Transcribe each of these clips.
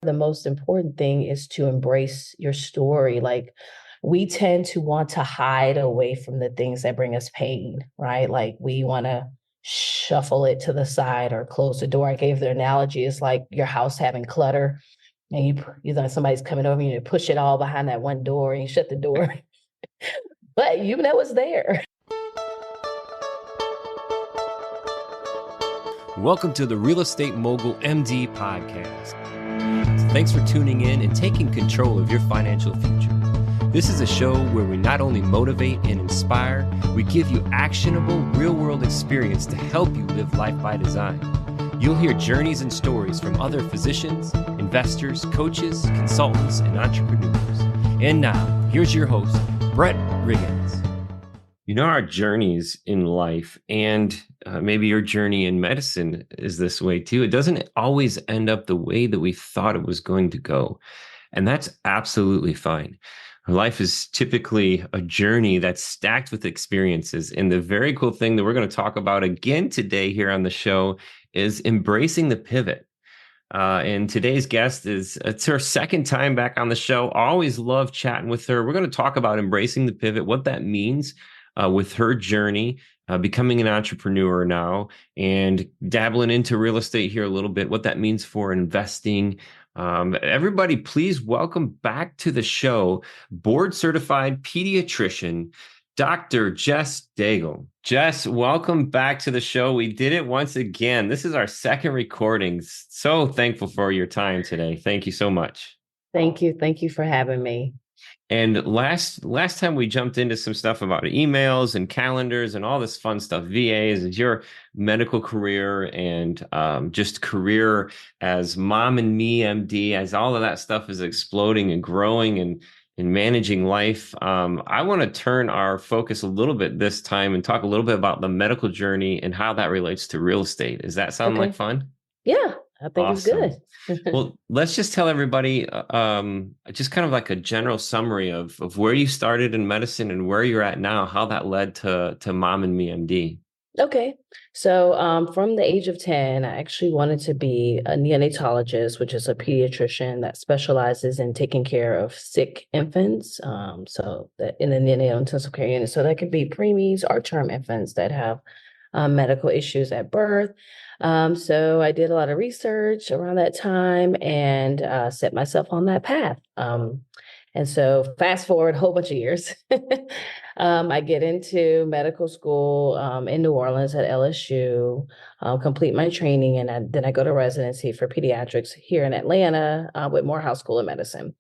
the most important thing is to embrace your story. Like, we tend to want to hide away from the things that bring us pain, right? Like, we want to shuffle it to the side or close the door. I gave the analogy, it's like your house having clutter and you know, somebody's coming over you to push it all behind that one door and you shut the door, but you know it's there. Welcome to the Real Estate Mogul MD podcast. Thanks for tuning in and taking control of your financial future. This is a show where we not only motivate and inspire, we give you actionable real-world experience to help you live life by design. You'll hear journeys and stories from other physicians, investors, coaches, consultants, and entrepreneurs. And now, here's your host, Brett Riggins. You know, our journeys in life and maybe your journey in medicine is this way too. It doesn't always end up the way that we thought it was going to go. And that's absolutely fine. Life is typically a journey that's stacked with experiences. And the very cool thing that we're going to talk about again today here on the show is embracing the pivot. And today's guest it's her second time back on the show. Always love chatting with her. We're going to talk about embracing the pivot, what that means with her journey, becoming an entrepreneur now and dabbling into real estate here a little bit, what that means for investing. Everybody, please welcome back to the show, board certified pediatrician, Dr. Jess Daigle. Jess, welcome back to the show. We did it once again. This is our second recording. So thankful for your time today. Thank you so much. Thank you. Thank you for having me. And last time we jumped into some stuff about emails and calendars and all this fun stuff, VAs, and your medical career and just career as mom and me, MD, as all of that stuff is exploding and growing and managing life. I want to turn our focus a little bit this time and talk a little bit about the medical journey and how that relates to real estate. Does that sound like fun? Yeah, I think Awesome. It's good. Well, let's just tell everybody just kind of like a general summary of where you started in medicine and where you're at now, how that led to Mom and Me MD. Okay. So from the age of 10, I actually wanted to be a neonatologist, which is a pediatrician that specializes in taking care of sick infants. So that in the neonatal intensive care unit. So that could be preemies or term infants that have medical issues at birth. So I did a lot of research around that time and set myself on that path. And so fast forward a whole bunch of years, I get into medical school in New Orleans at LSU, complete my training, and then I go to residency for pediatrics here in Atlanta with Morehouse School of Medicine.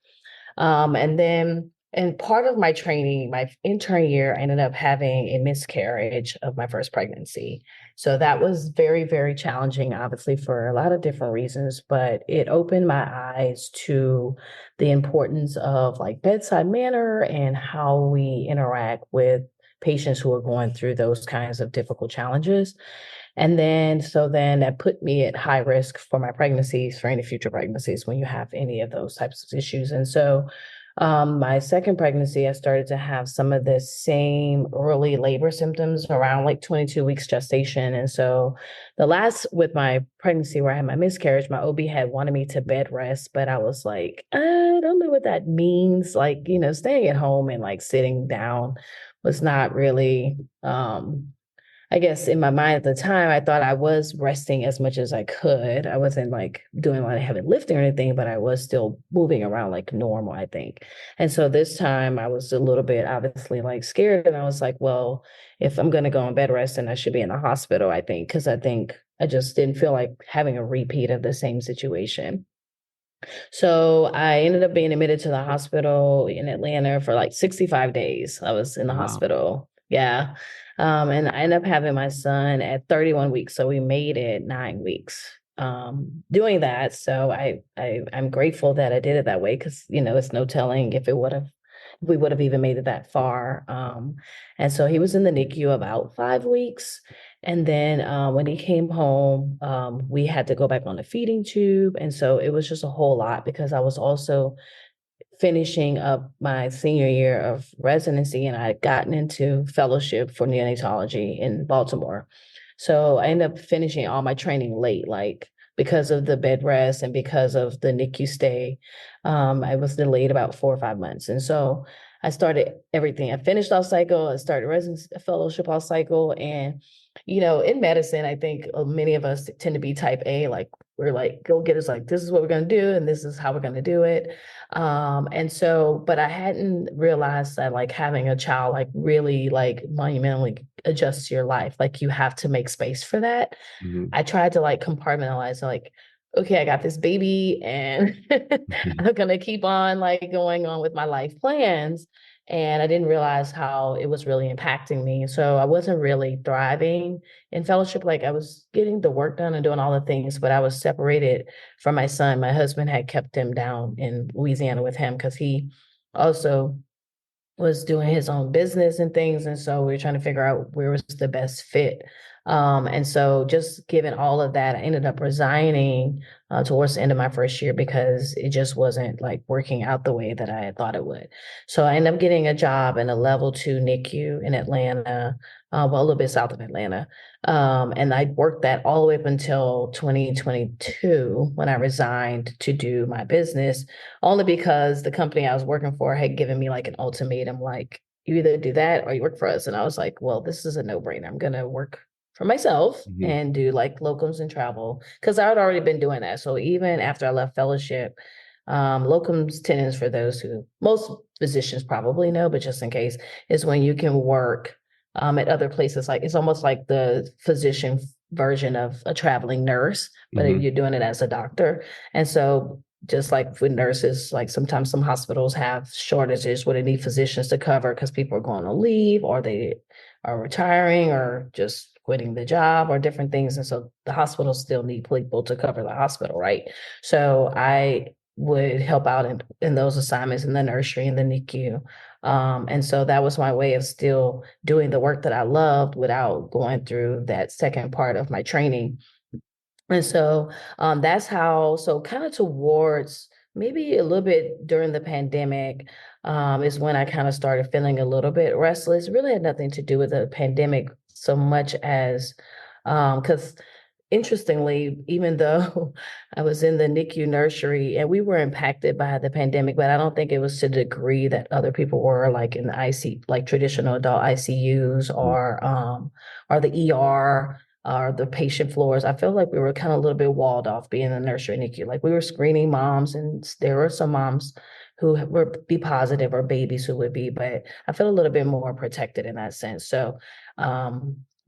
And part of my training, my intern year, I ended up having a miscarriage of my first pregnancy. So that was very, very challenging, obviously, for a lot of different reasons, but it opened my eyes to the importance of like bedside manner and how we interact with patients who are going through those kinds of difficult challenges. And then that put me at high risk for my pregnancies, for any future pregnancies when you have any of those types of issues. And so my second pregnancy, I started to have some of the same early labor symptoms around like 22 weeks gestation. And so with my pregnancy where I had my miscarriage, my OB had wanted me to bed rest, but I was like, I don't know what that means. Like, you know, staying at home and like sitting down was not really, I guess in my mind at the time, I thought I was resting as much as I could. I wasn't like doing a lot of heavy lifting or anything, but I was still moving around like normal, I think. And so this time I was a little bit obviously like scared. And I was like, well, if I'm going to go on bed rest, then I should be in the hospital, I think, because I think I just didn't feel like having a repeat of the same situation. So I ended up being admitted to the hospital in Atlanta for like 65 days. I was in the hospital. Yeah. And I ended up having my son at 31 weeks. So we made it 9 weeks doing that. So I'm grateful that I did it that way because, you know, it's no telling if we would have even made it that far. And so he was in the NICU about 5 weeks. And then when he came home, we had to go back on the feeding tube. And so it was just a whole lot because I was also finishing up my senior year of residency and I had gotten into fellowship for neonatology in Baltimore. So I ended up finishing all my training late, like because of the bed rest and because of the NICU stay. I was delayed about 4 or 5 months. And so I started everything. I finished off cycle, I started residency fellowship off cycle. And, in medicine, I think many of us tend to be type A, like we're like, go get us, like, this is what we're going to do. And this is how we're going to do it. And so, but I hadn't realized that like having a child, like really like monumentally adjusts your life. Like you have to make space for that. Mm-hmm. I tried to like compartmentalize, like, okay, I got this baby and I'm gonna keep on like going on with my life plans. And I didn't realize how it was really impacting me. So I wasn't really thriving in fellowship. Like I was getting the work done and doing all the things, but I was separated from my son. My husband had kept him down in Louisiana with him because he also was doing his own business and things. And so we were trying to figure out where was the best fit. And so just given all of that, I ended up resigning towards the end of my first year because it just wasn't like working out the way that I had thought it would. So I ended up getting a job in a level 2 NICU in Atlanta, well, a little bit south of Atlanta. And I worked that all the way up until 2022 when I resigned to do my business, only because the company I was working for had given me like an ultimatum, like, you either do that or you work for us. And I was like, well, this is a no-brainer. I'm going to work for myself Mm-hmm. and do like locums and travel because I had already been doing that. So even after I left fellowship, locums tenens, for those who most physicians probably know, but just in case, is when you can work at other places. Like it's almost like the physician version of a traveling nurse, but Mm-hmm. you're doing it as a doctor. And so just like with nurses, like sometimes some hospitals have shortages where they need physicians to cover because people are going on leave or they are retiring or just quitting the job or different things. And so the hospitals still need people to cover the hospital, right? So I would help out in those assignments in the nursery and the NICU. And so that was my way of still doing the work that I loved without going through that second part of my training. And so that's how, so kind of towards maybe a little bit during the pandemic is when I kind of started feeling a little bit restless. It really had nothing to do with the pandemic so much as because interestingly, even though I was in the NICU nursery and we were impacted by the pandemic, but I don't think it was to the degree that other people were, like in the IC, like traditional adult ICUs or the ER or the patient floors. I feel like we were kind of a little bit walled off being in the nursery NICU. Like we were screening moms, and there were some moms who were be positive or babies who would be, but I feel a little bit more protected in that sense. So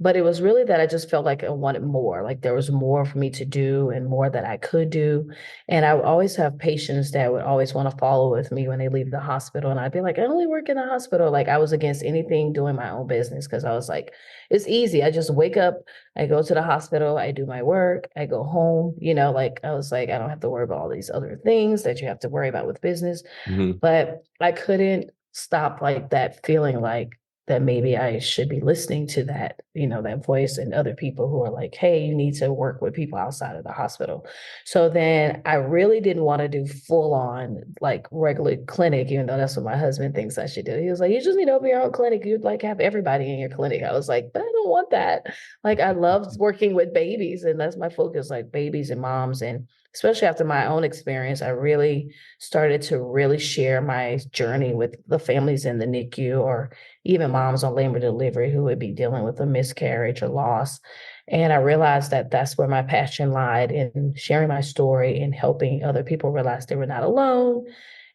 but it was really that I just felt like I wanted more, like there was more for me to do and more that I could do. And I would always have patients that would always want to follow with me when they leave the hospital. And I'd be like, I only work in the hospital. Like I was against anything doing my own business because I was like, it's easy. I just wake up, I go to the hospital, I do my work, I go home, like I was like, I don't have to worry about all these other things that you have to worry about with business. Mm-hmm. But I couldn't stop like that feeling like that maybe I should be listening to that, that voice and other people who are like, hey, you need to work with people outside of the hospital. So then I really didn't want to do full on like regular clinic, even though that's what my husband thinks I should do. He was like, you just need to open your own clinic. You'd like have everybody in your clinic. I was like, but I don't want that. Like I love working with babies and that's my focus, like babies and moms. And especially after my own experience, I really started to really share my journey with the families in the NICU or even moms on labor delivery who would be dealing with a miscarriage or loss. And I realized that that's where my passion lied, in sharing my story and helping other people realize they were not alone.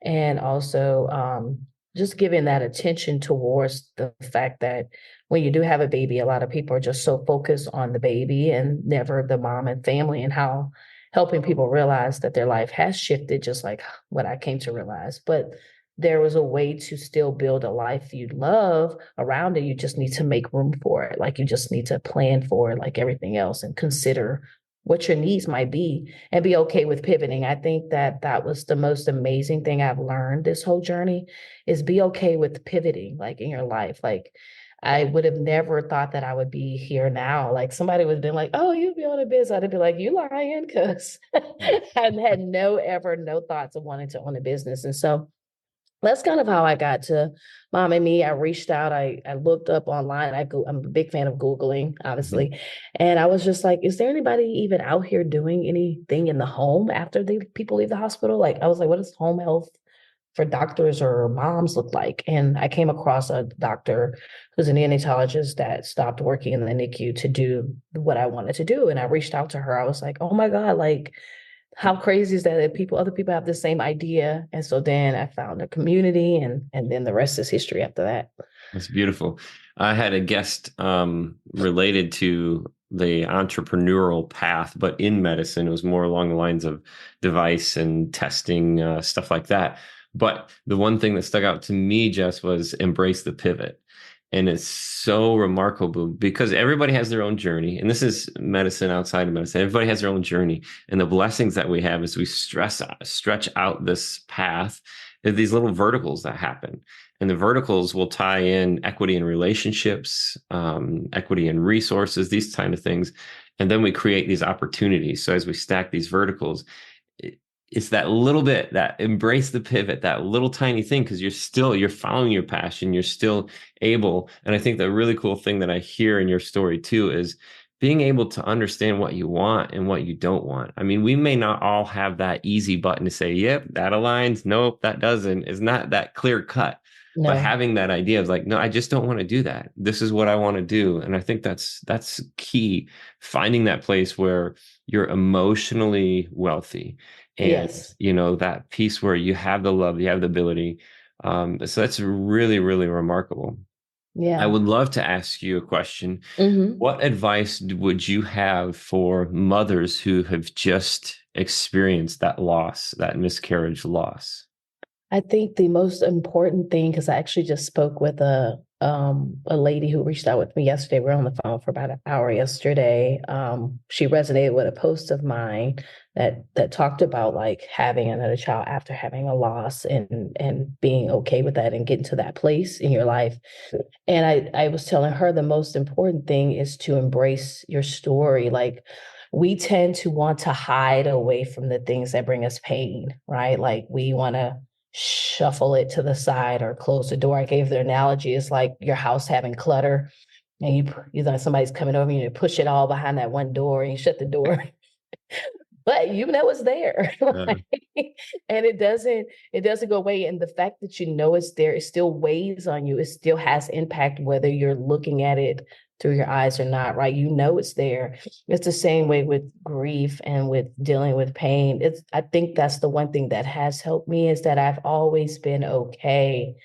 And also just giving that attention towards the fact that when you do have a baby, a lot of people are just so focused on the baby and never the mom and family, and how helping people realize that their life has shifted, just like what I came to realize. But there was a way to still build a life you love around it. You just need to make room for it. Like you just need to plan for it like everything else and consider what your needs might be and be okay with pivoting. I think that that was the most amazing thing I've learned this whole journey, is be okay with pivoting like in your life. Like I would have never thought that I would be here now. Like somebody would have been like, oh, you'd be on a biz. I'd be like, you lying? Because I had no thoughts of wanting to own a business. And so That's kind of how I got to Mom and Me. I reached out, I looked up online. I'm a big fan of Googling, Mhm. obviously. And I was just like, is there anybody even out here doing anything in the home after people leave the hospital? Like, I was like, what does home health for doctors or moms look like? And I came across a doctor who's a neonatologist that stopped working in the NICU to do what I wanted to do. And I reached out to her. I was like, oh my God, like, how crazy is that other people have the same idea? And so then I found a community, and then the rest is history after that. That's beautiful. I had a guest related to the entrepreneurial path, but in medicine, it was more along the lines of device and testing, stuff like that. But the one thing that stuck out to me, Jess, was embrace the pivot. And it's so remarkable because everybody has their own journey. And this is medicine outside of medicine. Everybody has their own journey. And the blessings that we have is we stretch out this path, these little verticals that happen. And the verticals will tie in equity in relationships, equity in resources, these kind of things. And then we create these opportunities. So as we stack these verticals, it's that little bit, that embrace the pivot, that little tiny thing, because you're following your passion, you're still able. And I think the really cool thing that I hear in your story too is being able to understand what you want and what you don't want. I mean, we may not all have that easy button to say, yep, that aligns. Nope, that doesn't. It's not that clear cut. But No. having that idea of like, no, I just don't want to do that. This is what I want to do. And I think that's key, finding that place where you're emotionally wealthy and Yes. that piece where you have the love, you have the ability. So that's really, really remarkable. I Yeah. would love to ask you a question. Hmm. What advice would you have for mothers who have just experienced that loss, that miscarriage loss? I think the most important thing, because I actually just spoke with a lady who reached out with me yesterday. We were on the phone for about an hour yesterday. She resonated with a post of mine that talked about like having another child after having a loss, and being okay with that and getting to that place in your life. And I was telling her the most important thing is to embrace your story. Like, we tend to want to hide away from the things that bring us pain, right? Like, we want to shuffle it to the side or close the door. I gave the analogy, it's like your house having clutter, and you know somebody's coming over you, and you push it all behind that one door and you shut the door. But you know it's there. Uh, And it doesn't go away. And the fact that you know it's there, it still weighs on you. It still has impact whether you're looking at it through your eyes or not, right? You know it's there. It's the same way with grief and with dealing with pain. I think that's the one thing that has helped me, is that I've always been okay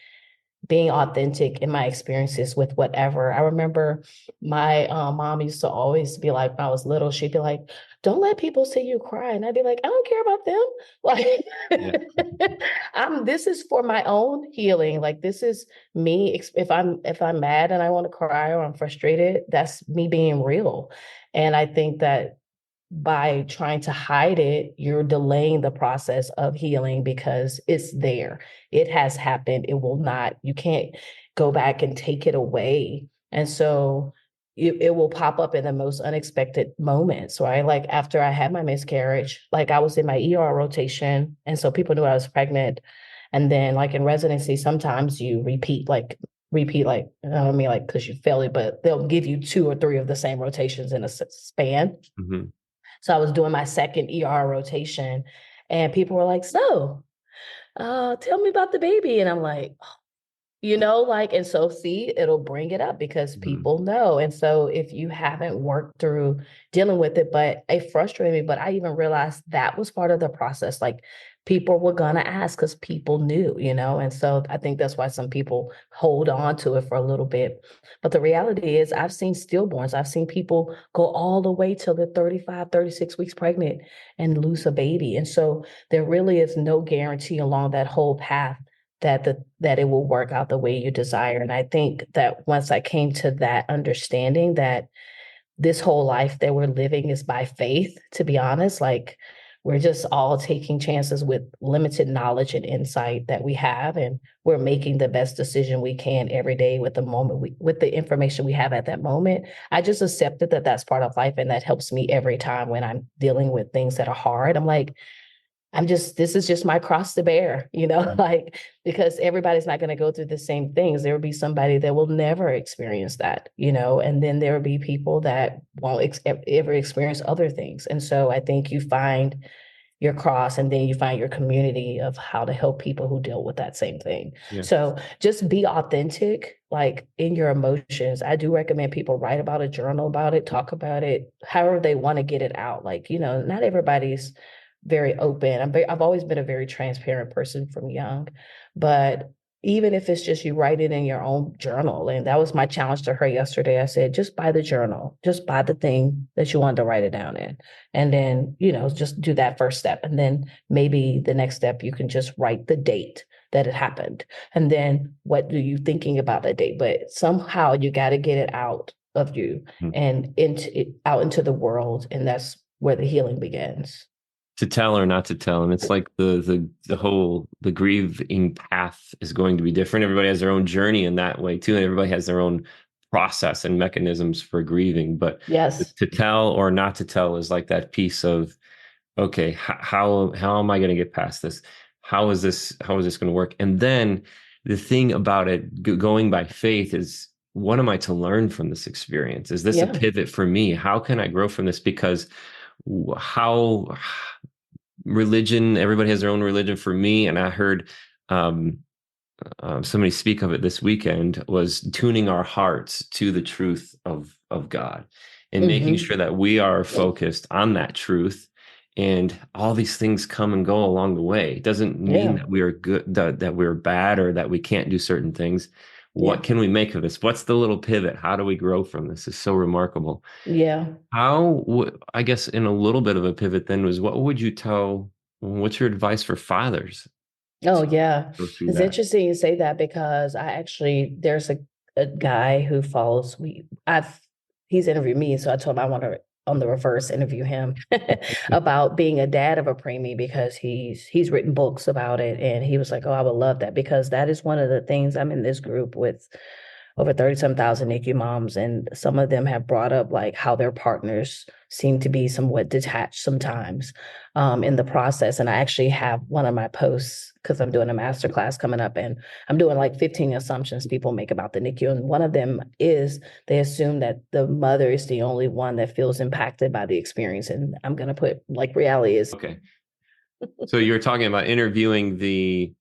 being authentic in my experiences with whatever. I remember my mom used to always be like, when I was little, she'd be like, don't let people see you cry. And I'd be like, I don't care about yeah. them. Like, this is for my own healing. Like, this is me. If I'm mad and I want to cry or I'm frustrated, that's me being real. And I think that by trying to hide it, you're delaying the process of healing, because it's there. It has happened. It will not, you can't go back and take it away. And so it will pop up in the most unexpected moments, right? Like, after I had my miscarriage, like, I was in my ER rotation. And so people knew I was pregnant. And then, like, in residency, sometimes you repeat, like, I mean, like, because you failed it, but they'll give you 2 or 3 of the same rotations in a span. Mhm. So I was doing my second ER rotation, and people were like, so, tell me about the baby. And I'm like, like, and so see, it'll bring it up because Mhm. people know. And so if you haven't worked through dealing with it, but it frustrated me, but I even realized that was part of the process. Like, people were gonna ask because people knew. And so I think that's why some people hold on to it for a little bit. But the reality is, I've seen stillborns, I've seen people go all the way till they're 35, 36 weeks pregnant and lose a baby. And so there really is no guarantee along that whole path that it will work out the way you desire. And I think that once I came to that understanding that this whole life that we're living is by faith, to be honest, like, we're just all taking chances with limited knowledge and insight that we have, and we're making the best decision we can every day with with the information we have at that moment. I just accepted that that's part of life, and that helps me every time when I'm dealing with things that are hard. I'm like, this is just my cross to bear, like, because everybody's not going to go through the same things. There will be somebody that will never experience that, and then there will be people that won't ever experience other things. And so I think you find your cross, and then you find your community of how to help people who deal with that same thing. Yeah. So just be authentic, like in your emotions. I do recommend people write about it, journal about it, talk about it, however they want to get it out. Like, not everybody's very open. I've always been a very transparent person from young, but even if it's just you write it in your own journal. And that was my challenge to her yesterday. I said, just buy the journal, just buy the thing that you wanted to write it down in. And then, just do that first step. And then maybe the next step, you can just write the date that it happened. And then what do you thinking about that date? But somehow you got to get it out of you and out into the world. And that's where the healing begins. To tell or not to tell. And it's like the grieving path is going to be different. Everybody has their own journey in that way too. And everybody has their own process and mechanisms for grieving. But yes, to tell or not to tell is like that piece of, okay, how am I going to get past this? How is this going to work? And then the thing about it going by faith is, what am I to learn from this experience? Is this a pivot for me? How can I grow from this? Because how religion, everybody has their own religion. For me, and I heard somebody speak of it this weekend, was tuning our hearts to the truth of God and making sure that we are focused on that truth. And all these things come and go along the way. It doesn't mean that we are good, that we're bad, or that we can't do certain things. What can we make of this? What's the little pivot? How do we grow from this? It's so remarkable. Yeah. I guess in a little bit of a pivot then was, what's your advice for fathers? Oh, yeah. It's interesting you say that, because there's a guy who follows me. He's interviewed me. So I told him I want to, on the reverse, interview him about being a dad of a preemie, because he's written books about it. And he was like, oh, I would love that, because that is one of the things. I'm in this group with over 30,000 NICU moms, and some of them have brought up like how their partners seem to be somewhat detached sometimes in the process. And I actually have one of my posts, because I'm doing a masterclass coming up, and I'm doing like 15 assumptions people make about the NICU. And one of them is they assume that the mother is the only one that feels impacted by the experience. And I'm going to put like reality is. Okay. So you're talking about interviewing the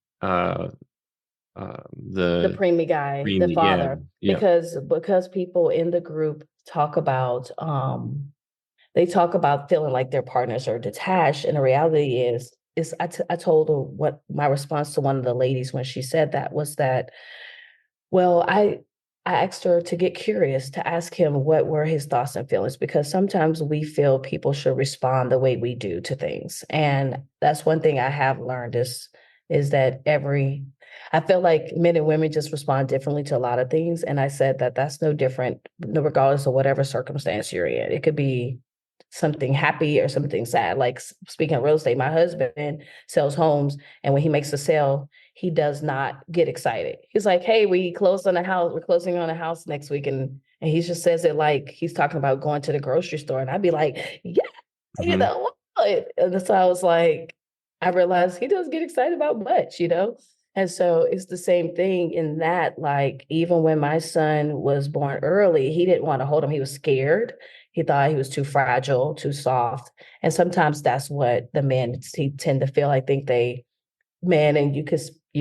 preemie guy, the father, because people in the group talk about they talk about feeling like their partners are detached, and the reality is I told her what my response to one of the ladies when she said that was that, well, I asked her to get curious, to ask him what were his thoughts and feelings, because sometimes we feel people should respond the way we do to things, and that's one thing I have learned is that I feel like men and women just respond differently to a lot of things. And I said that that's no different, regardless of whatever circumstance you're in. It could be something happy or something sad. Like, speaking of real estate, my husband sells homes, and when he makes a sale, he does not get excited. He's like, hey, we closed on a house. We're closing on a house next week. And he just says it like he's talking about going to the grocery store. And I'd be like, yeah, you know what? And so I was like, I realized he doesn't get excited about much, And so it's the same thing in that, like, even when my son was born early, he didn't want to hold him. He was scared. He thought he was too fragile, too soft. And sometimes that's what the men tend to feel. I think men, and you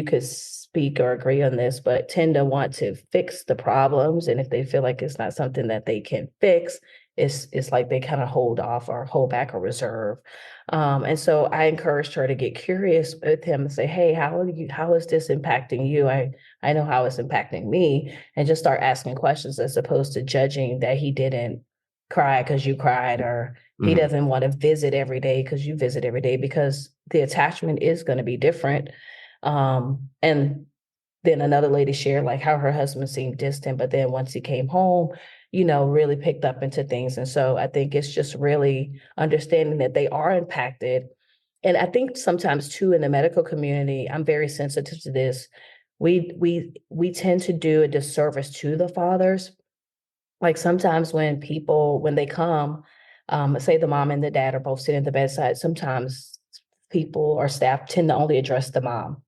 could speak or agree on this, but tend to want to fix the problems. And if they feel like it's not something that they can fix, it's like they kind of hold off or hold back or reserve. And so I encouraged her to get curious with him and say, hey, how is this impacting you? I know how it's impacting me, and just start asking questions, as opposed to judging that he didn't cry because you cried, or he doesn't want to visit every day because you visit every day, because the attachment is going to be different. And then another lady shared like how her husband seemed distant, but then once he came home, really picked up into things. And so I think it's just really understanding that they are impacted. And I think sometimes too, in the medical community, I'm very sensitive to this. We tend to do a disservice to the fathers. Like, sometimes when they come, say the mom and the dad are both sitting at the bedside, sometimes people or staff tend to only address the mom.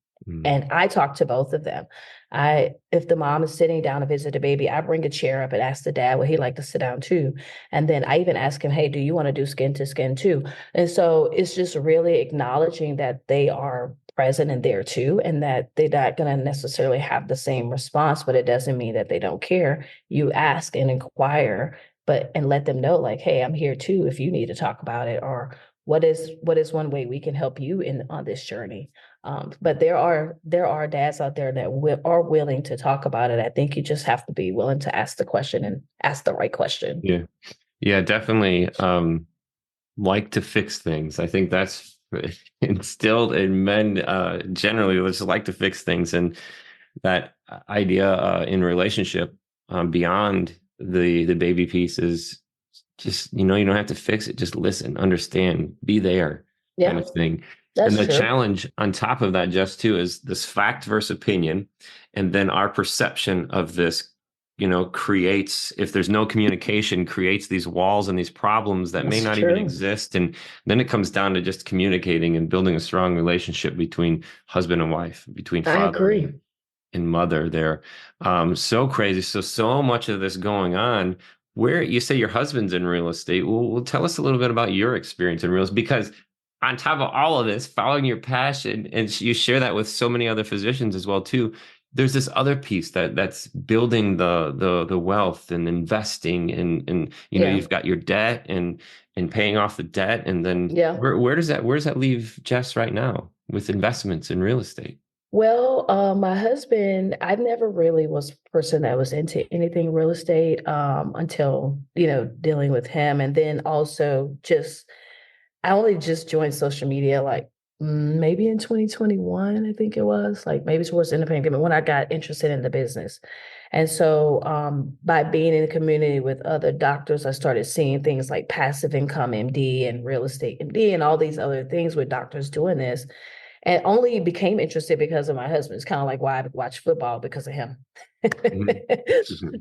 And I talk to both of them. If the mom is sitting down to visit a baby, I bring a chair up and ask the dad would he like to sit down too. And then I even ask him, hey, do you want to do skin to skin too? And so it's just really acknowledging that they are present and there too, and that they're not going to necessarily have the same response, but it doesn't mean that they don't care. You ask and inquire, and let them know, like, hey, I'm here too if you need to talk about it, or what is one way we can help you on this journey. But there are dads out there that are willing to talk about it. I think you just have to be willing to ask the question and ask the right question. Yeah, definitely. Like to fix things. I think that's instilled in men generally. Just like to fix things, and that idea in relationship beyond the baby piece is just, you don't have to fix it. Just listen, understand, be there, kind of thing. That's and the true. challenge on top of that, just too, is this fact versus opinion. And then our perception of this, creates, if there's no communication, creates these walls and these problems that may not even exist. And then it comes down to just communicating and building a strong relationship between husband and wife, between father and mother there. So crazy. So much of this going on. Where you say your husband's in real estate, well, tell us a little bit about your experience in real estate, because on top of all of this, following your passion, and you share that with so many other physicians as well too, there's this other piece that's building the wealth and investing, and you've got your debt and paying off the debt, and then where does that leave Jess right now with investments in real estate? Well, my husband, I never really was a person that was into anything real estate until, dealing with him. And then also I only just joined social media like maybe in 2021, I think it was, like maybe towards the end of the pandemic when I got interested in the business. And so by being in the community with other doctors, I started seeing things like passive income MD and real estate MD and all these other things with doctors doing this. And only became interested because of my husband. It's kind of like why I watch football, because of him.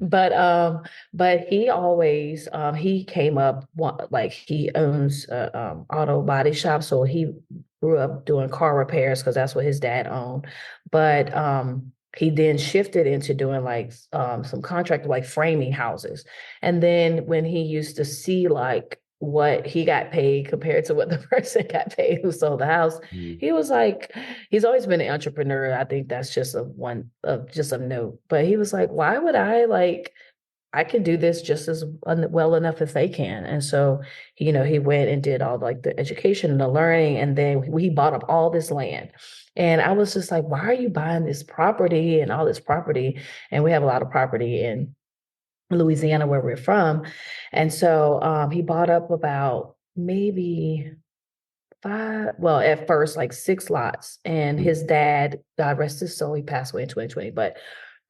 But he always he came up like he owns auto body shop, so he grew up doing car repairs because that's what his dad owned. But he then shifted into doing like some contract like framing houses. And then when he used to see like what he got paid compared to what the person got paid who sold the house, he was like, he's always been an entrepreneur. I think that's just a note. But he was like, why would I can do this just as well enough as they can. And so, he went and did all like the education and the learning, and then he bought up all this land. And I was just like, why are you buying this property and all this property? And we have a lot of property in Louisiana where we're from. And so he bought up about maybe at first like 6 lots. And his dad, God rest his soul, he passed away in 2020. But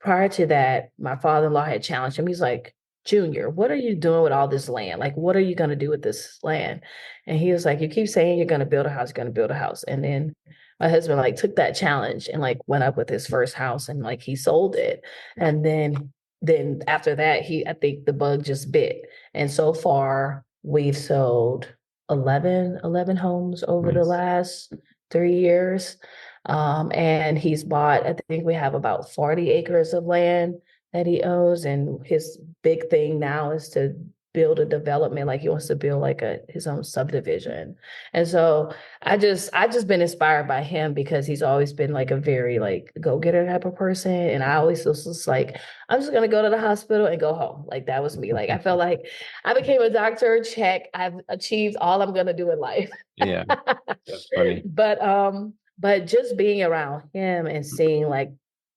prior to that, my father-in-law had challenged him. He's like, Junior, what are you doing with all this land? Like, what are you going to do with this land? And he was like, you keep saying you're going to build a house, you're going to build a house. And then my husband like took that challenge and like went up with his first house, and like he sold it. And then after that, I think the bug just bit. And so far we've sold 11 homes over the last 3 years. And he's bought, I think we have about 40 acres of land that he owns. And his big thing now is to build a development. Like he wants to build like his own subdivision. And so I just been inspired by him because he's always been like a very like go-getter type of person. And I always was just like, I'm just going to go to the hospital and go home. Like that was me. Like I felt like I became a doctor, check. I've achieved all I'm going to do in life. Yeah, that's funny. But just being around him and seeing like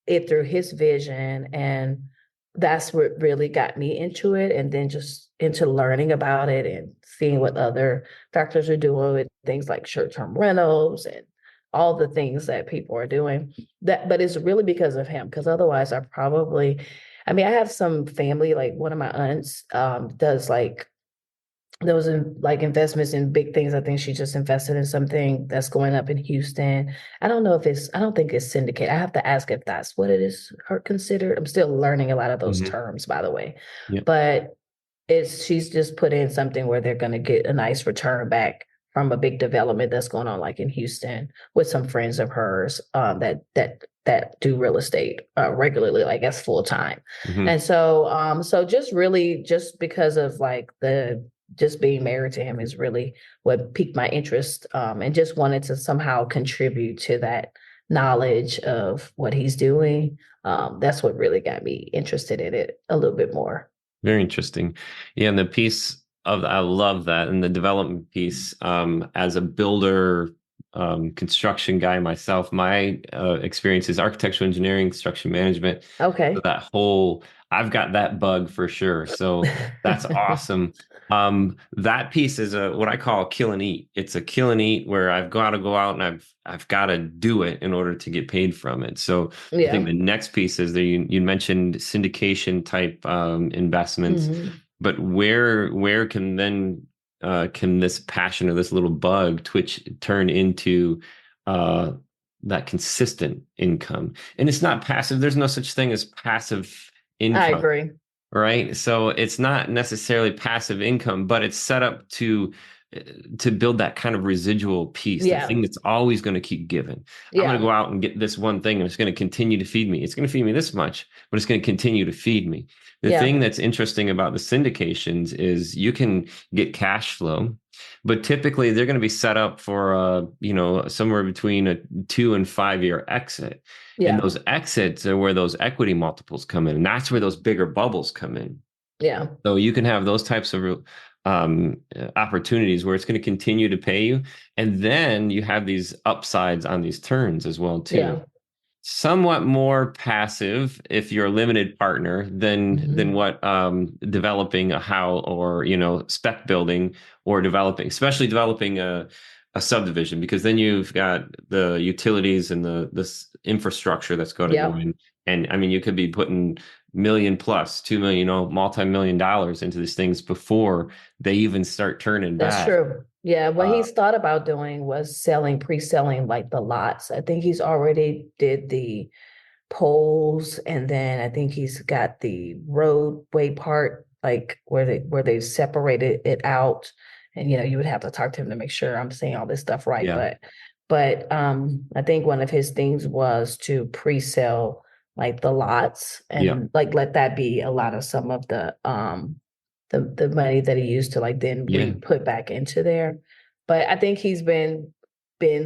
it through his vision, and that's what really got me into it. And then just into learning about it and seeing what other doctors are doing with things like short-term rentals and all the things that people are doing. But it's really because of him, because otherwise I have some family, like one of my aunts does like those like investments in big things. I think she just invested in something that's going up in Houston. I don't think it's syndicate. I have to ask if that's what it is considered. I'm still learning a lot of those terms, by the way. But she's just put in something where they're going to get a nice return back from a big development that's going on like in Houston with some friends of hers that do real estate regularly, like as full time. Hmm. And so just really just because of like the just being married to him is really what piqued my interest, and just wanted to somehow contribute to that knowledge of what he's doing. That's what really got me interested in it a little bit more. Very interesting. Yeah, and the piece of I love that, and the development piece. As a builder, construction guy myself, my experience is architectural engineering, construction management. So Okay. that whole, I've got that bug for sure. So that's awesome. That piece is a what I call a kill and eat. It's a kill and eat where I've got to go out and I've got to do it in order to get paid from it. So I think Yeah. the next piece is that you mentioned syndication type investments, Hmm. but where can this passion or this little bug twitch turn into uh, that consistent income? And it's not passive. There's no such thing as passive I income, agree. right? So it's not necessarily passive income, but it's set up to build that kind of residual piece, the Yeah. thing that's always going to keep giving. I'm going to Yeah. go out and get this one thing and it's going to continue to feed me. It's going to feed me this much, but it's going to continue to feed me. The Yeah. thing that's interesting about the syndications is you can get cash flow, but typically they're going to be set up for somewhere between a 2 and 5 year exit. And Yeah. those exits are where those equity multiples come in. And that's where those bigger bubbles come in. Yeah. So you can have those types of opportunities where it's going to continue to pay you. And then you have these upsides on these turns as well, too. Yeah. Somewhat more passive if you're a limited partner than Hmm. what developing a house or spec building or developing, especially developing a subdivision, because then you've got the utilities and this infrastructure that's going to go Yeah. in. And I mean, you could be putting million plus 2 million, multi-million dollars into these things before they even start turning That's back. true. Yeah, what Uh, he's thought about doing was pre-selling like the lots. I think he's already did the poles, and then I think he's got the roadway part, like where they separated it out. And you would have to talk to him to make sure I'm saying all this stuff right. yeah, But I think one of his things was to pre-sell like the lots yeah, and like let that be a lot of some of the money that he used to like then yeah. put back into there. But I think he's been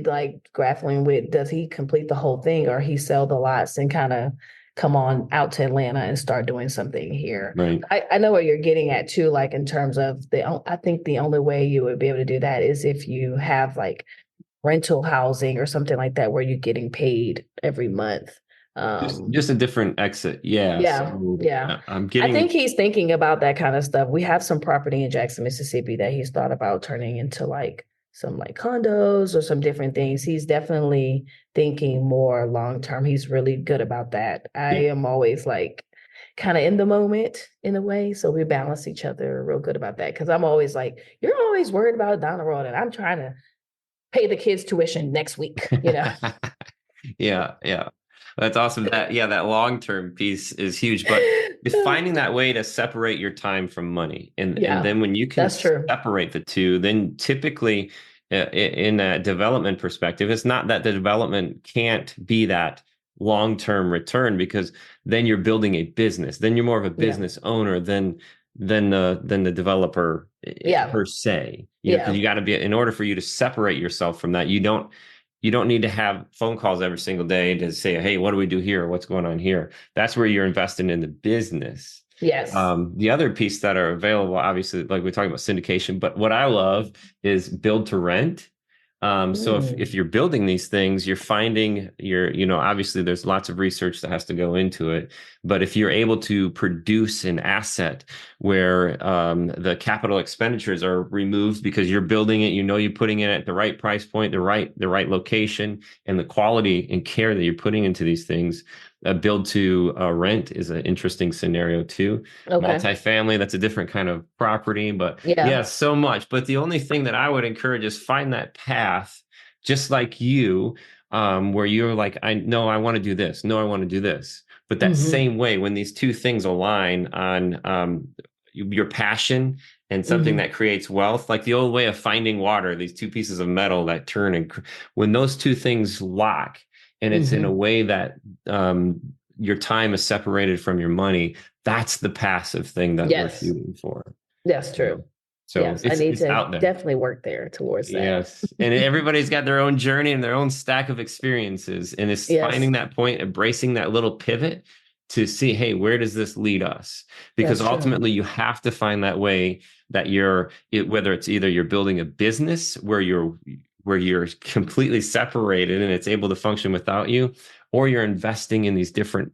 like grappling with, does he complete the whole thing or he sell the lots and kind of come on out to Atlanta and start doing something here. Right. I know what you're getting at too, like in terms of I think the only way you would be able to do that is if you have like rental housing or something like that where you're getting paid every month. Just a different exit. Yeah. Yeah, So yeah. I'm I getting, think he's thinking about that kind of stuff. We have some property in Jackson, Mississippi that he's thought about turning into like some like condos or some different things. He's definitely thinking more long term. He's really good about that. I yeah. am always like kind of in the moment in a way. So we balance each other real good about that. Cause I'm always like, you're always worried about down the road and I'm trying to pay the kids' tuition next week. Yeah, yeah. That's awesome. That long-term piece is huge, but it's finding that way to separate your time from money. And Yeah, then when you can that's true. separate the two, then typically in a development perspective, it's not that the development can't be that long-term return, because then you're building a business. Then you're more of a Yeah. business owner than the developer Yeah. per se. Because Yeah. you got to be, in order for you to separate yourself from that, you don't need to have phone calls every single day to say, hey, what do we do here? What's going on here? That's where you're investing in the business. Yes. The other piece that are available, obviously, like we're talking about syndication, but what I love is build to rent. So if Mm. you're building these things, you're finding obviously there's lots of research that has to go into it. But if you're able to produce an asset where the capital expenditures are removed because you're building it, you're putting it at the right price point, the right location, and the quality and care that you're putting into these things. Build to rent is an interesting scenario too. Okay. Multifamily, that's a different kind of property, but yeah, Yeah. so much. But the only thing that I would encourage is find that path, just like you, where you're like, I know I want to do this. No, I want to do this. But that Hmm. same way, when these two things align on your passion and something Hmm. that creates wealth, like the old way of finding water, these two pieces of metal that turn, and when those two things lock, and it's in a Hmm. way that your time is separated from your money, that's the passive thing that we're Yes, shooting for. that's You know? true. So Yes, I it's need it's to out there. definitely work there towards that. Yes. And everybody's got their own journey and their own stack of experiences. And it's finding Yes, that point, embracing that little pivot to see, hey, where does this lead us? Because that's true. ultimately you have to find that way that whether it's either you're building a business where you're completely separated and it's able to function without you, or you're investing in these different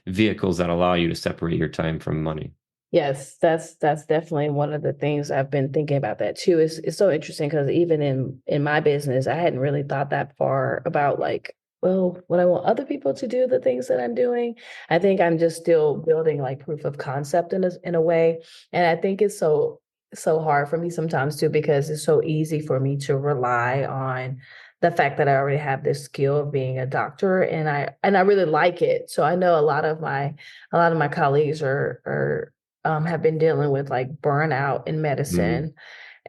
vehicles that allow you to separate your time from money. Yes, that's definitely one of the things I've been thinking about that too. It's so interesting because even in my business, I hadn't really thought that far about like, well, what I want other people to do, the things that I'm doing. I think I'm just still building like proof of concept in a way. And I think it's so hard for me sometimes too, because it's so easy for me to rely on the fact that I already have this skill of being a doctor and I really like it. So I know a lot of my colleagues are have been dealing with like burnout in Mm, medicine.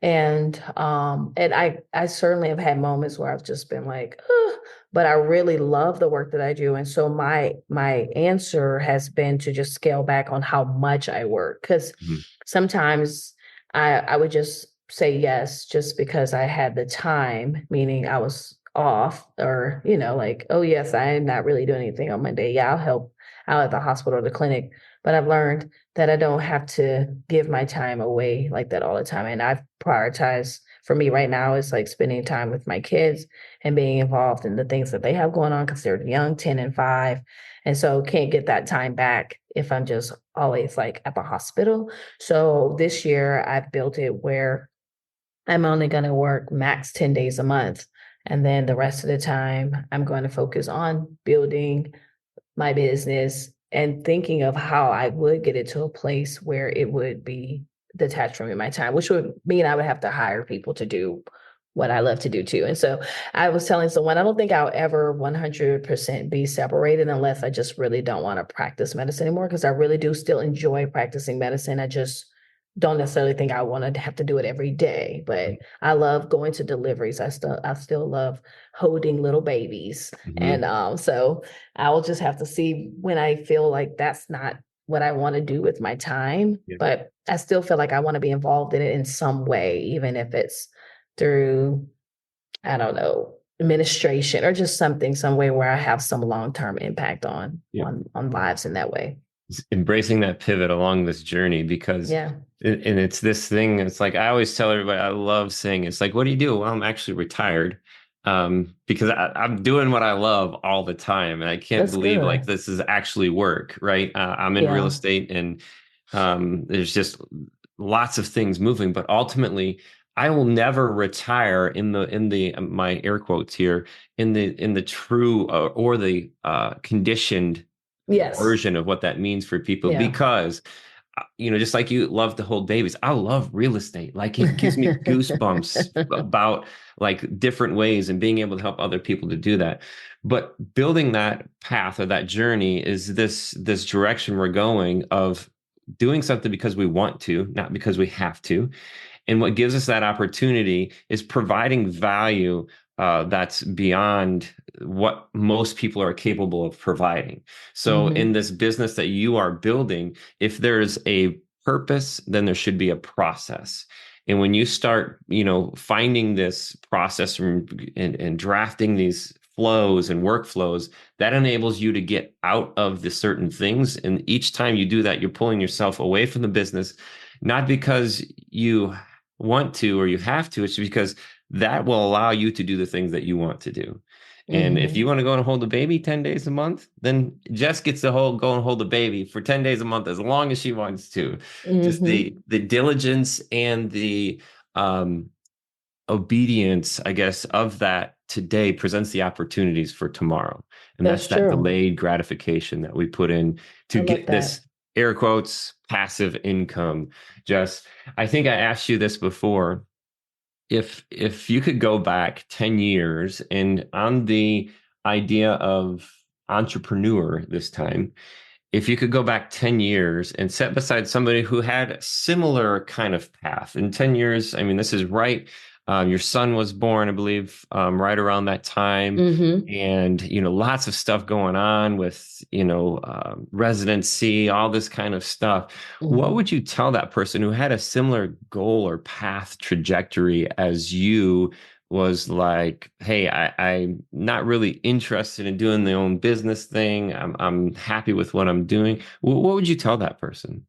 And I certainly have had moments where I've just been like, "Ugh," but I really love the work that I do. And so my answer has been to just scale back on how much I work. Because mm, sometimes I would just say yes just because I had the time, meaning I was off, or like, oh yes, I'm not really doing anything on Monday. Yeah, I'll help out at the hospital or the clinic. But I've learned that I don't have to give my time away like that all the time. And I've prioritized, for me right now, is like spending time with my kids and being involved in the things that they have going on because they're young, 10 and 5. And so can't get that time back if I'm just always like at the hospital. So this year I've built it where I'm only going to work max 10 days a month. And then the rest of the time, I'm going to focus on building my business and thinking of how I would get it to a place where it would be detached from me, my time, which would mean I would have to hire people to do what I love to do too. And so I was telling someone, I don't think I'll ever 100% be separated unless I just really don't want to practice medicine anymore, because I really do still enjoy practicing medicine. I just don't necessarily think I want to have to do it every day, but I love going to deliveries. I still love holding little babies. mhm. And so I will just have to see when I feel like that's not what I want to do with my time, Yeah. but I still feel like I want to be involved in it in some way, even if it's through, I don't know, administration or just something, some way where I have some long-term impact on Yeah. on lives in that way. Embracing that pivot along this journey, because Yeah. and it's this thing, it's like I always tell everybody, I love saying, it's like, what do you do? Well, I'm actually retired, because I'm doing what I love all the time, and I can't That's believe like good. this is actually work, right? I'm in real Yeah. estate, and there's just lots of things moving, but ultimately I will never retire in the my air quotes here, in the true or the conditioned Yes. version of what that means for people, Yeah. because just like you love to hold babies, I love real estate. Like it gives me goosebumps about like different ways and being able to help other people to do that. But building that path or that journey is this direction we're going of doing something because we want to, not because we have to. And what gives us that opportunity is providing value that's beyond what most people are capable of providing. So, in Hmm. this business that you are building, if there's a purpose, then there should be a process. And when you start, finding this process and drafting these flows and workflows, that enables you to get out of the certain things. And each time you do that, you're pulling yourself away from the business, not because you want to or you have to. It's because that will allow you to do the things that you want to do. And if you Hmm. want to go and hold a baby 10 days a month, then Jess gets to go and hold a baby for 10 days a month as long as she wants to. Just the Hmm. the diligence and the um obedience, I guess, of that today presents the opportunities for tomorrow. And that's That's that true. delayed gratification that we put in to I love get that. this air quotes passive income. Just, I think I asked you this before. If you could go back 10 years and on the idea of entrepreneur this time, if you could go back 10 years and set beside somebody who had a similar kind of path in 10 years, I mean, this is right. Your son was born, I believe, right around that time. Mm-hmm. And, lots of stuff going on with, residency, all this kind of stuff. What Mm-hmm. would you tell that person who had a similar goal or path trajectory as you? Was like, hey, I'm not really interested in doing the own business thing. I'm happy with what I'm doing. What would you tell that person?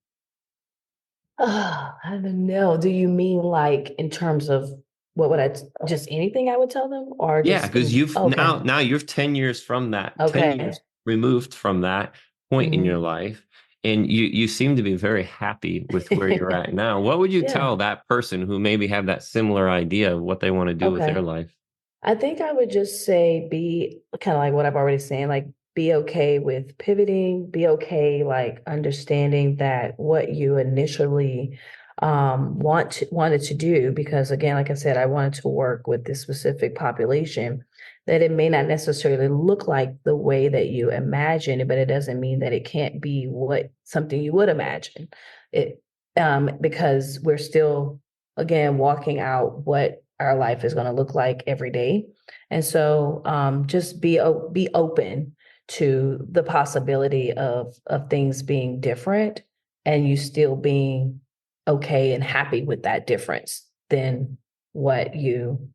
Oh, I don't know. Do you mean like in terms of what would just anything I would tell them or Yeah, just because you've okay. now you're 10 years from that, 10 years Okay. removed from that point in your Hmm. life, and you seem to be very happy with where you're at now. What would you Yeah. tell that person who maybe have that similar idea of what they want to do with their Okay. life? I think I would just say be kind of like what I've already said, like be okay with pivoting, be okay like understanding that what you initially wanted to do, because again, like I said, I wanted to work with this specific population, that it may not necessarily look like the way that you imagine it, but it doesn't mean that it can't be what something you would imagine. It because we're still again walking out what our life is going to look like every day. And so just be open to the possibility of things being different and you still being okay and happy with that difference than what you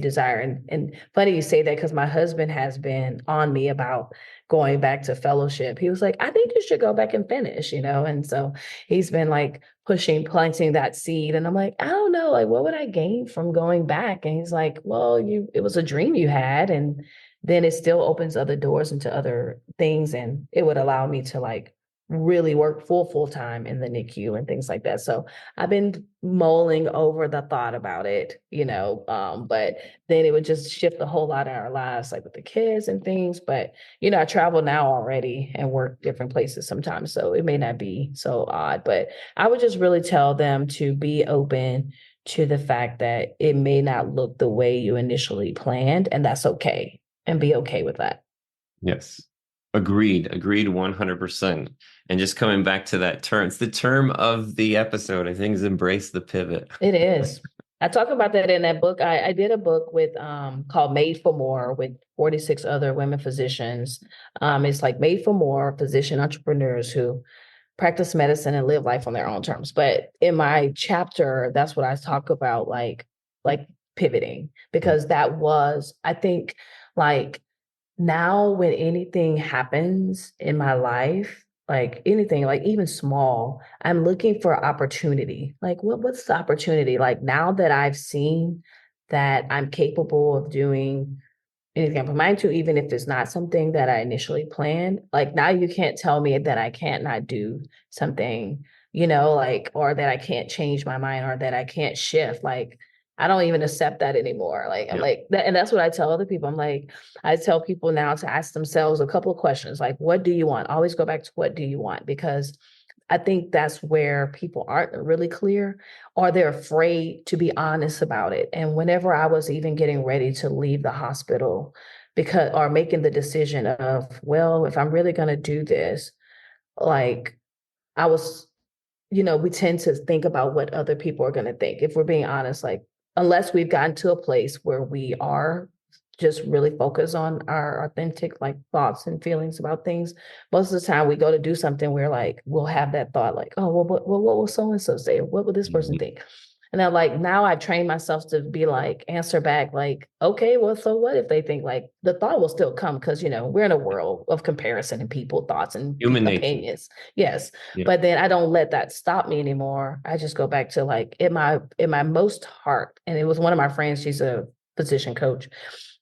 desire. And funny you say that because my husband has been on me about going back to fellowship. He was like, I think you should go back and finish, and so he's been like planting that seed. And I'm like, I don't know, like, what would I gain from going back? And he's like, well, it was a dream you had. And then it still opens other doors into other things. And it would allow me to like really work full time in the NICU and things like that. So I've been mulling over the thought about it, but then it would just shift a whole lot in our lives, like with the kids and things. But I travel now already and work different places sometimes. So it may not be so odd, but I would just really tell them to be open to the fact that it may not look the way you initially planned, and that's okay, and be okay with that. Yes. Agreed 100%. And just coming back to that term, it's the term of the episode, I think, is embrace the pivot. It is. I talk about that in that book. I did a book with called Made for More with 46 other women physicians. It's like Made for More physician entrepreneurs who practice medicine and live life on their own terms. But in my chapter, that's what I talk about, like pivoting, because that was, I think, like now when anything happens in my life, like anything, like even small, I'm looking for opportunity. Like what's the opportunity? Like now that I've seen that I'm capable of doing anything I put mind to, even if it's not something that I initially planned. Like now you can't tell me that I can't not do something, like, or that I can't change my mind or that I can't shift. Like I don't even accept that anymore. Like I'm Yeah. like that, and that's what I tell other people. I'm like, I tell people now to ask themselves a couple of questions, like, what do you want? Always go back to what do you want? Because I think that's where people aren't really clear or they're afraid to be honest about it. And whenever I was even getting ready to leave the hospital or making the decision of, well, if I'm really going to do this, like I was, we tend to think about what other people are going to think. If we're being honest, like unless we've gotten to a place where we are just really focused on our authentic like thoughts and feelings about things, most of the time we go to do something, we're like, we'll have that thought like, oh, well, what will so and so say? What would this person Mhm. think? And I'm like, now I've trained myself to be like, answer back, like, okay, well, so what if they think like the thought will still come? Because, we're in a world of comparison and people thoughts and Human nature. opinions. Yes. Yeah. But then I don't let that stop me anymore. I just go back to like in my most heart. And it was one of my friends, she's a physician coach.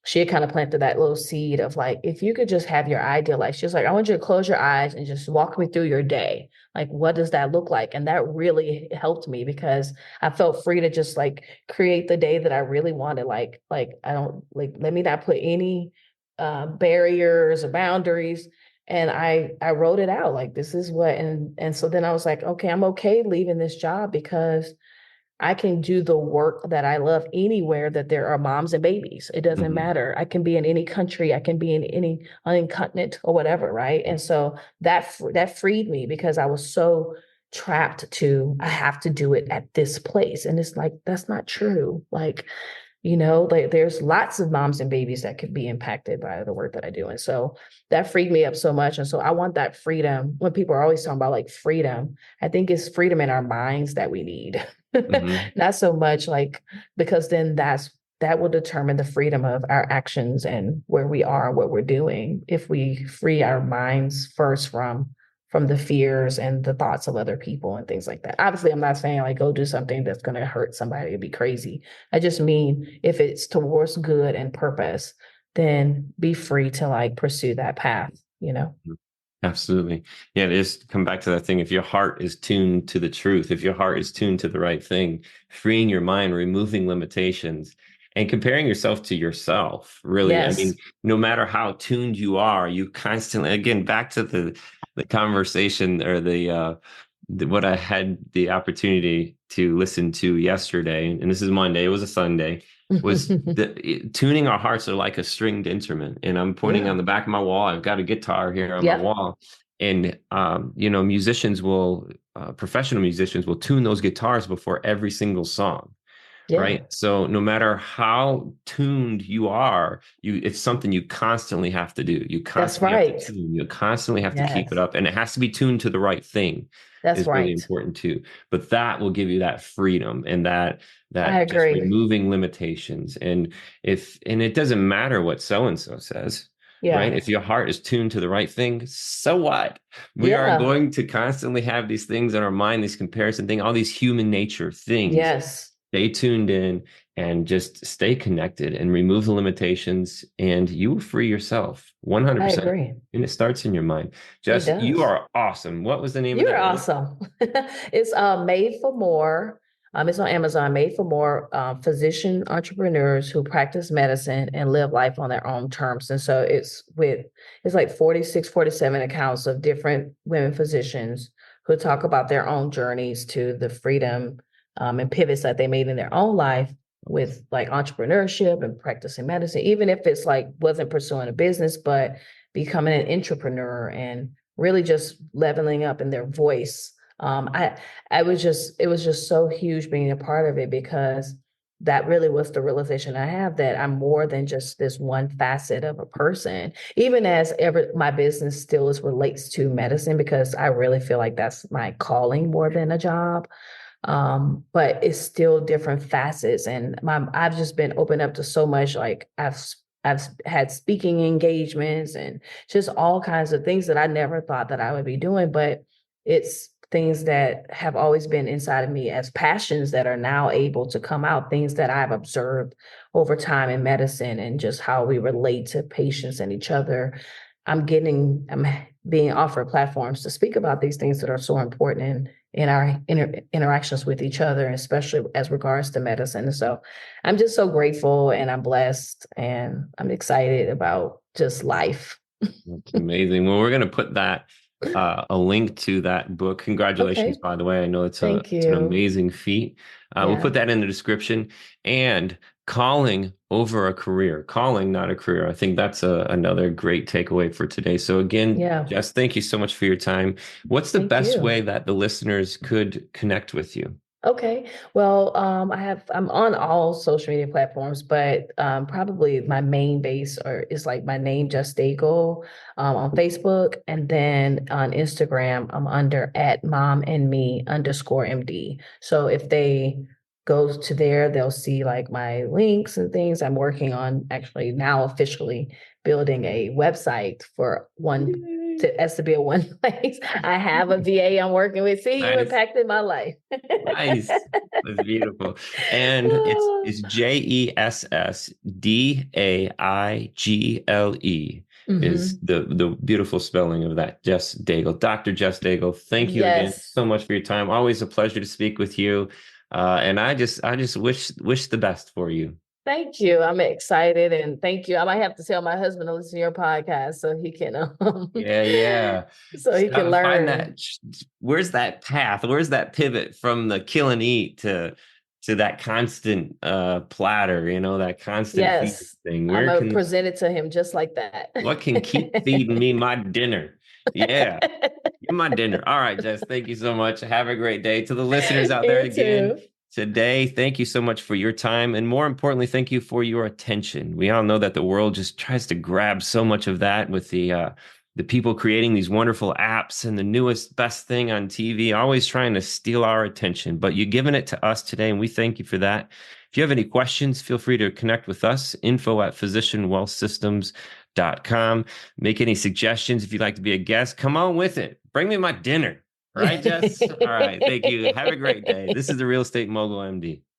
She had kind of planted that little seed of like, if you could just have your ideal life, she was like, I want you to close your eyes and just walk me through your day. Like, what does that look like? And that really helped me because I felt free to just like create the day that I really wanted. Like I don't like, let me not put any barriers or boundaries. And I wrote it out like this is what, and so then I was like, okay, I'm okay leaving this job because I can do the work that I love anywhere that there are moms and babies. It doesn't Hmm. matter. I can be in any country. I can be in any continent or whatever, right? And so that freed me because I was so trapped to I have to do it at this place, and it's like that's not true. Like like there's lots of moms and babies that could be impacted by the work that I do. And so that freed me up so much. And so I want that freedom. When people are always talking about like freedom, I think it's freedom in our minds that we need. Hmm. Not so much like, because then that will determine the freedom of our actions and where we are, what we're doing. If we free our minds first from the fears and the thoughts of other people and things like that. Obviously, I'm not saying like go do something that's going to hurt somebody. It'd be crazy. I just mean if it's towards good and purpose, then be free to like pursue that path. Absolutely. Yeah, it is come back to that thing. If your heart is tuned to the truth, if your heart is tuned to the right thing, freeing your mind, removing limitations, and comparing yourself to yourself, really. I mean, Yes. no matter how tuned you are, you constantly, again, back to the conversation or what I had the opportunity to listen to yesterday, and this is Monday, it was a Sunday, was tuning our hearts are like a stringed instrument. And I'm pointing Yeah. on the back of my wall. I've got a guitar here on my Yep. wall. And, professional musicians will tune those guitars before every single song. Yeah. Right. So no matter how tuned you are, it's something you constantly have to do. You That's constantly have to right. tune. You constantly have to keep it Yes. up. And it has to be tuned to the right thing That's is really right. important too. But that will give you that freedom and I that just agree. removing limitations. And it doesn't matter what so and so says. Right. Yeah. If your heart is tuned to the right thing, so what? We are Yeah. going to constantly have these things in our mind, these comparison things, all these human nature things. Yes. Stay tuned in and just stay connected and remove the limitations, and you will free yourself I 100%. agree. And it starts in your mind. It Jess, you does. are awesome. What was the name of You're that book? awesome. It's Made for More. It's on Amazon. Made for More, physician entrepreneurs who practice medicine and live life on their own terms. And so it's like 46, 47 accounts of different women physicians who talk about their own journeys to the freedom, and pivots that they made in their own life with like entrepreneurship and practicing medicine, even if it's like wasn't pursuing a business, but becoming an entrepreneur and really just leveling up in their voice. I was just it was just so huge being a part of it because that really was the realization I have that I'm more than just this one facet of a person, even as ever my business still is relates to medicine because I really feel like that's my calling more than a job. But it's still different facets, and I've just been opened up to so much. Like I've had speaking engagements and just all kinds of things that I never thought that I would be doing, but it's things that have always been inside of me as passions that are now able to come out, things that I've observed over time in medicine and just how we relate to patients and each other. I'm being offered platforms to speak about these things that are so important in our interactions with each other, especially as regards to medicine. And so I'm just so grateful and I'm blessed and I'm excited about just life. That's amazing. Well, we're going to put a link to that book. Congratulations, Okay. by the way. I know Thank it's an you. amazing feat. We'll Yeah. put that in the description. And calling over a career, calling, not a career. I think that's another great takeaway for today. So again, Yeah. Jess, thank you so much for your time. What's the Thank best you. way that the listeners could connect with you? Okay. Well, I'm on all social media platforms, but probably my main base is like my name, Jess Daigle, on Facebook, and then on Instagram, I'm under at @momandme_MD. So if they go to there, they'll see like my links and things. I'm working on actually now officially building a website for one Yay. to be a one place. I have a VA I'm working with. See, you Nice. impacted my life. Nice. That's beautiful. And it's JessDaigle is Hmm. the beautiful spelling of that. Jess Daigle. Dr. Jess Daigle, thank you again Yes. so much for your time. Always a pleasure to speak with you. And I just wish the best for you. Thank you. I'm excited and thank you. I might have to tell my husband to listen to your podcast so he can Yeah, yeah. so he can Find learn. that. Where's that path? Where's that pivot from the kill and eat to to that constant platter, that constant feeding Yes, thing. I'm Where gonna can present it to him just like that. what can keep feeding me my dinner? Yeah. You're my dinner. All right, Jess, thank you so much. Have a great day. To the listeners out there You again too. today, thank you so much for your time. And more importantly, thank you for your attention. We all know that the world just tries to grab so much of that with the people creating these wonderful apps and the newest best thing on TV, always trying to steal our attention. But you're giving it to us today, and we thank you for that. If you have any questions, feel free to connect with us, info@physicianwealthsystems.com. Make any suggestions if you'd like to be a guest. Come on with it. Bring me my dinner. All right, Jess? All right. Thank you. Have a great day. This is the Real Estate Mogul MD.